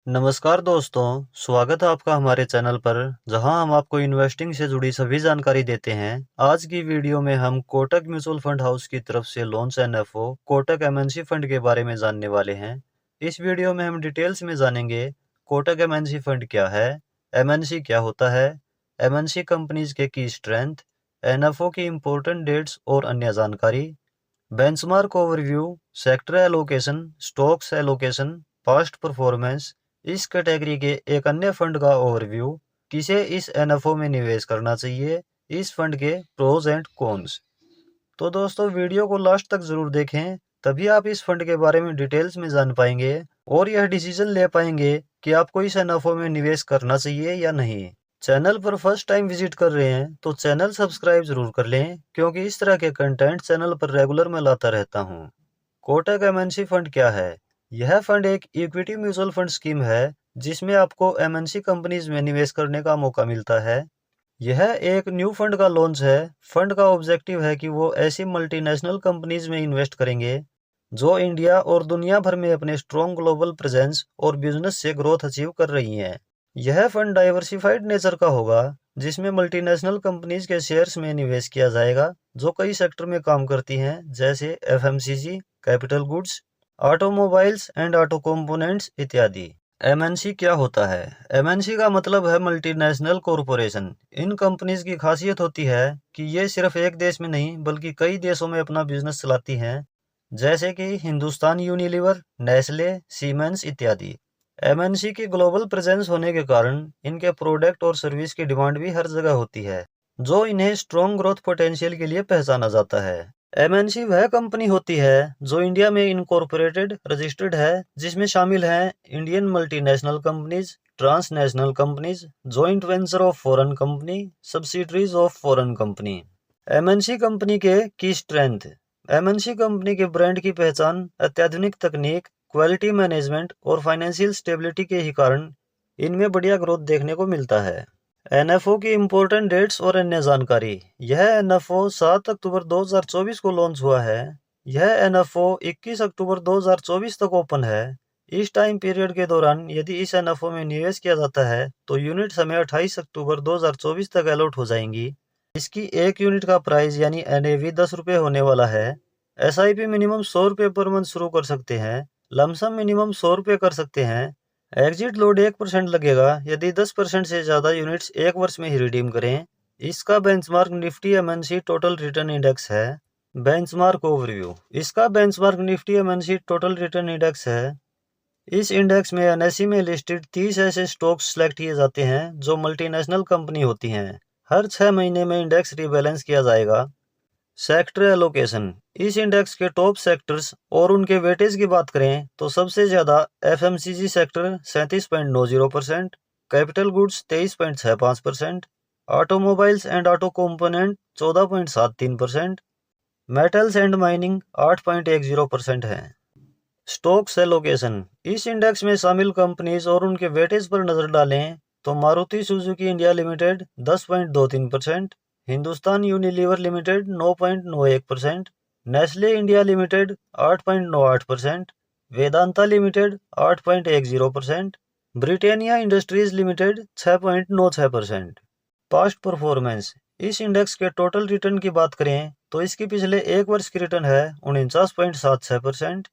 नमस्कार दोस्तों, स्वागत है आपका हमारे चैनल पर जहां हम आपको इन्वेस्टिंग से जुड़ी सभी जानकारी देते हैं। आज की वीडियो में हम कोटक म्यूचुअल फंड हाउस की तरफ से launch NFO Kotak MNC fund के बारे में जानने वाले हैं। इस वीडियो में हम डिटेल्स में जानेंगे कोटक एमएनसी फंड क्या है, एमएनसी क्या होता है, एमएनसी कंपनीज के की स्ट्रेंथ, एनएफओ की इम्पोर्टेंट डेट्स और अन्य जानकारी, benchmark overview, sector allocation, stocks allocation, past performance, इस कैटेगरी के एक अन्य फंड का ओवरव्यू, किसे इस एनएफओ में निवेश करना चाहिए, इस फंड के प्रोज एंड कॉन्स। तो दोस्तों वीडियो को लास्ट तक जरूर देखें, तभी आप इस फंड के बारे में डिटेल्स में जान पाएंगे और यह डिसीजन ले पाएंगे कि आपको इस एनएफओ में निवेश करना चाहिए या नहीं। चैनल पर फर्स्ट टाइम विजिट कर रहे हैं तो चैनल सब्सक्राइब जरूर कर लें, क्योंकि इस तरह के कंटेंट चैनल पर रेगुलर मैं लाता रहता हूं। कोटक एमएनसी फंड क्या है? यह फंड एक इक्विटी म्यूचुअल फंड स्कीम है जिसमें आपको एमएनसी कंपनीज में निवेश करने का मौका मिलता है। यह एक न्यू फंड का लॉन्च है। फंड का ऑब्जेक्टिव है कि वो ऐसी मल्टीनेशनल कंपनीज में इन्वेस्ट करेंगे जो इंडिया और दुनिया भर में अपने स्ट्रॉन्ग ग्लोबल प्रेजेंस और बिजनेस से ग्रोथ अचीव कर रही हैं। यह फंड डाइवर्सिफाइड नेचर का होगा, जिसमें मल्टीनेशनल कंपनीज के शेयर्स में निवेश किया जाएगा जो कई सेक्टर में काम करती हैं, जैसे FMCG, capital goods, automobiles and auto components इत्यादि। एमएनसी क्या होता है? एमएनसी का मतलब है मल्टीनेशनल कॉरपोरेशन। इन कंपनीज की खासियत होती है कि ये सिर्फ एक देश में नहीं बल्कि कई देशों में अपना बिजनेस चलाती हैं, जैसे कि हिंदुस्तान यूनिलीवर, नेस्ले, सीमेंस इत्यादि। एमएनसी की ग्लोबल प्रेजेंस होने के कारण इनके प्रोडक्ट और सर्विस की डिमांड भी हर जगह होती है, जो इन्हें स्ट्रॉन्ग ग्रोथ पोटेंशियल के लिए पहचाना जाता है। एमएनसी वह कंपनी होती है जो इंडिया में इनकॉर्पोरेटेड रजिस्टर्ड है, जिसमें शामिल हैं Indian multinational companies, transnational companies, joint venture of foreign company, subsidiaries of foreign company. MNC company के की स्ट्रेंथ। एमएनसी कंपनी के ब्रांड की पहचान, अत्याधुनिक तकनीक, क्वालिटी मैनेजमेंट और फाइनेंशियल स्टेबिलिटी के ही कारण इनमें बढ़िया ग्रोथ देखने को मिलता है। एनएफओ की इम्पोर्टेंट डेट्स और अन्य जानकारी। यह एनएफओ 7 अक्टूबर 2024 को लॉन्च हुआ है। यह एनएफओ 21 अक्टूबर 2024 तक ओपन है। इस टाइम पीरियड के दौरान यदि इस एनएफओ में निवेश किया जाता है तो यूनिट हमें 28 अक्टूबर 2024 तक अलॉट हो जाएंगी। इसकी एक यूनिट का प्राइस यानी एनएवी 10 रुपये होने वाला है। एसआईपी मिनिमम 100 रुपये पर मंथ शुरू कर सकते हैं। लमसम मिनिमम 100 रुपये कर सकते हैं। एग्जिट लोड 1% लगेगा यदि 10% से ज़्यादा यूनिट्स एक वर्ष में ही रिडीम करें। इसका benchmark Nifty MNC total return index है। Benchmark overview. इसका benchmark Nifty MNC total return index है। इस इंडेक्स में एनएसई में लिस्टेड 30 ऐसे स्टॉक्स सेलेक्ट किए जाते हैं जो मल्टीनेशनल कंपनी होती हैं। हर 6 महीने में इंडेक्स रीबैलेंस किया जाएगा। Sector allocation. इस इंडेक्स के टॉप सेक्टर्स और उनके वेटेज की बात करें तो सबसे ज़्यादा FMCG sector 37.90%, capital goods 23.65%, automobiles and auto component 14.73%, metals and mining 8.10% है। Stocks allocation. इस इंडेक्स में शामिल कंपनीज और उनके वेटेज पर नजर डालें तो Maruti Suzuki India limited 10.23%, Hindustan Unilever limited 9.91%, Nestle India limited 8.98%, Vedanta limited 8.10%, ब्रिटेनिया इंडस्ट्रीज लिमिटेड 6.96%। Past performance. इस इंडेक्स के टोटल रिटर्न की बात करें तो इसकी पिछले एक वर्ष की रिटर्न है 49.76%।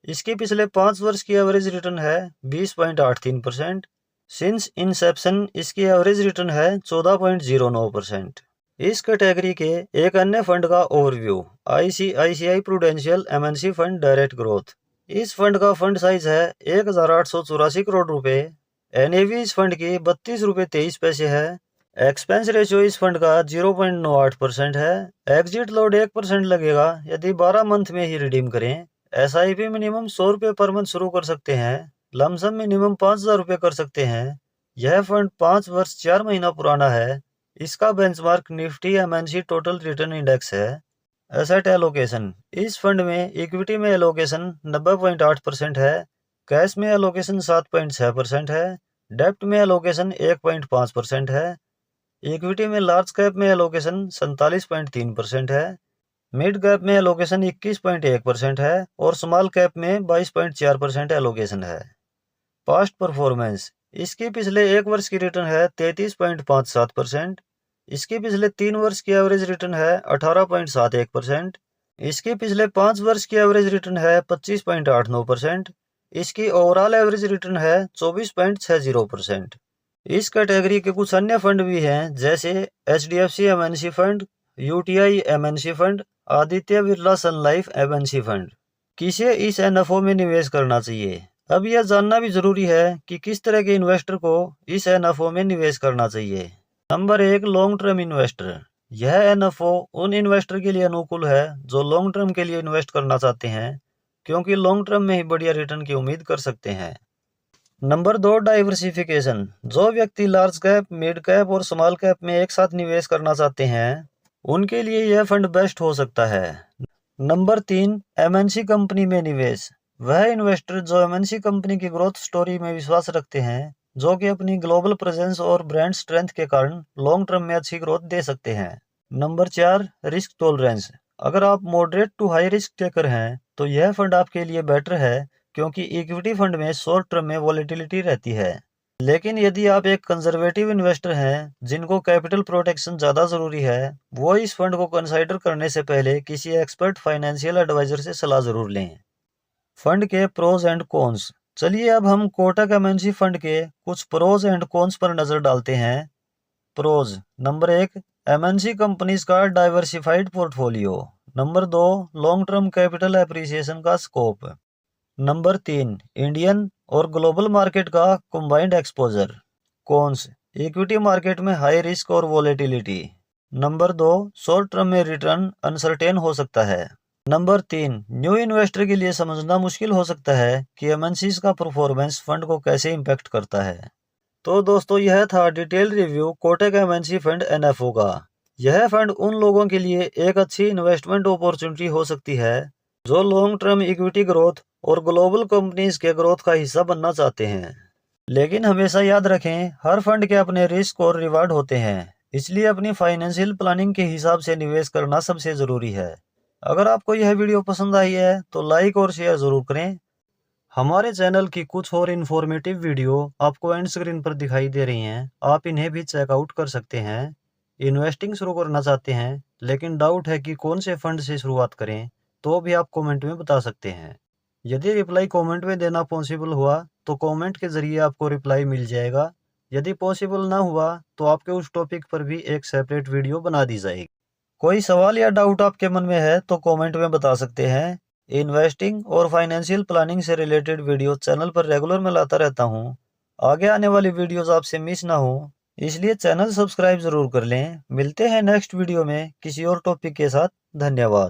इसके पिछले 5 वर्ष की एवरेज रिटर्न है 20.83%। सिंस इंसेप्शन इसकी एवरेज रिटर्न है 14.09%। इस कैटेगरी के एक अन्य फंड का overview. ICICI prudential MNC fund direct growth. इस फंड का फंड साइज है 1884 करोड़ रुपए। एनएवी इस फंड की 32.23 रुपये है। एक्सपेंस रेशियो इस फंड का 0.98% है। एग्जिट लोड 1% लगेगा यदि 12 मंथ में ही रिडीम करें। एसआईपी मिनिमम 100 रुपये पर मंथ शुरू कर सकते हैं। लमसम मिनिमम 5,000 रुपये कर सकते हैं। यह फंड 5 वर्ष 4 महीना पुराना है। इसका benchmark Nifty MNC total return index है। Asset allocation. इस फंड में इक्विटी में एलोकेशन 90.8% है। कैश में एलोकेशन 7.6% है। डेप्ट में एलोकेशन 1.5% है। इक्विटी में लार्ज कैप में एलोकेशन 47.3% है। मिड कैप में एलोकेशन 21.1% है और स्मॉल कैप में 22.4% एलोकेशन है। पास्ट परफॉर्मेंस, इसकी पिछले 1 वर्ष की रिटर्न है 33.57%। इसकी पिछले 3 वर्ष की एवरेज रिटर्न है 18.71%। इसकी पिछले 5 वर्ष की एवरेज रिटर्न है 25.89%। इसकी ओवरऑल एवरेज रिटर्न है 24.60%। इस कैटेगरी के कुछ अन्य फंड भी हैं, जैसे HDFC MNC fund, UTI MNC fund, Aditya Birla sun life MNC fund. किसे इस NFO में निवेश करना चाहिए? अब यह जानना भी जरूरी है कि किस तरह के इन्वेस्टर को इस NFO में निवेश करना चाहिए। Number 1, long term investor. यह NFO उन इन्वेस्टर के लिए अनुकूल है जो लॉन्ग टर्म के लिए इन्वेस्ट करना चाहते हैं, क्योंकि लॉन्ग टर्म में ही बढ़िया रिटर्न की उम्मीद कर सकते हैं। Number 2, diversification. जो व्यक्ति लार्ज कैप, मिड कैप और स्मॉल कैप में एक साथ निवेश करना चाहते हैं, उनके लिए यह फंड बेस्ट हो सकता है। नंबर 3, MNC कंपनी में निवेश। वह इन्वेस्टर जो MNC कंपनी की ग्रोथ स्टोरी में विश्वास रखते हैं, जो कि अपनी ग्लोबल प्रेजेंस और ब्रांड स्ट्रेंथ के कारण लॉन्ग टर्म में अच्छी ग्रोथ दे सकते हैं। Number 4, risk tolerance. अगर आप moderate to high risk taker हैं, तो यह फंड आपके लिए बेटर है, क्योंकि इक्विटी फंड में शॉर्ट टर्म में वॉलेटिलिटी रहती है। लेकिन यदि आप एक कंजर्वेटिव इन्वेस्टर हैं, जिनको कैपिटल प्रोटेक्शन ज़्यादा ज़रूरी है, वो इस फंड को कंसाइडर करने से पहले किसी एक्सपर्ट फाइनेंशियल एडवाइजर से सलाह ज़रूर लें। फंड के प्रोज एंड कॉन्स। चलिए अब हम कोटक MNC फंड के कुछ प्रोज एंड कॉन्स पर नज़र डालते हैं। प्रोज। नंबर 1, MNC कंपनीज का diversified portfolio. Number 2, long term capital appreciation का स्कोप। नंबर 3, इंडियन और ग्लोबल मार्केट का combined exposure. Cons, equity market में हाई रिस्क और वोलेटिलिटी। नंबर 2, शॉर्ट टर्म में रिटर्न अनसर्टेन हो सकता है। नंबर 3, न्यू इन्वेस्टर के लिए समझना मुश्किल हो सकता है कि MNCs का परफॉर्मेंस फंड को कैसे इम्पैक्ट करता है। तो दोस्तों, यह था detail review Kotak MNC fund NFO का। यह फंड उन लोगों के लिए एक अच्छी इन्वेस्टमेंट अपॉर्चुनिटी हो सकती है जो लॉन्ग टर्म इक्विटी ग्रोथ और ग्लोबल कंपनीज के ग्रोथ का हिस्सा बनना चाहते हैं। लेकिन हमेशा याद रखें, हर फंड के अपने रिस्क और रिवार्ड होते हैं, इसलिए अपनी फाइनेंशियल प्लानिंग के हिसाब से निवेश करना सबसे ज़रूरी है। अगर आपको यह वीडियो पसंद आई है तो लाइक और शेयर ज़रूर करें। हमारे चैनल की कुछ और इन्फॉर्मेटिव वीडियो आपको एंड स्क्रीन पर दिखाई दे रही हैं, आप इन्हें भी चेकआउट कर सकते हैं। इन्वेस्टिंग शुरू करना चाहते हैं लेकिन डाउट है कि कौन से फंड से शुरुआत करें, तो भी आप कमेंट में बता सकते हैं। यदि रिप्लाई कमेंट में देना पॉसिबल हुआ तो कमेंट के ज़रिए आपको रिप्लाई मिल जाएगा। यदि पॉसिबल ना हुआ तो आपके उस टॉपिक पर भी एक सेपरेट वीडियो बना दी जाएगी। कोई सवाल या डाउट आपके मन में है तो कमेंट में बता सकते हैं। इन्वेस्टिंग और फाइनेंशियल प्लानिंग से रिलेटेड वीडियो चैनल पर रेगुलर मैं लाता रहता हूँ। आगे आने वाली वीडियोस आपसे मिस ना हो, इसलिए चैनल सब्सक्राइब जरूर कर लें। मिलते हैं नेक्स्ट वीडियो में किसी और टॉपिक के साथ। धन्यवाद।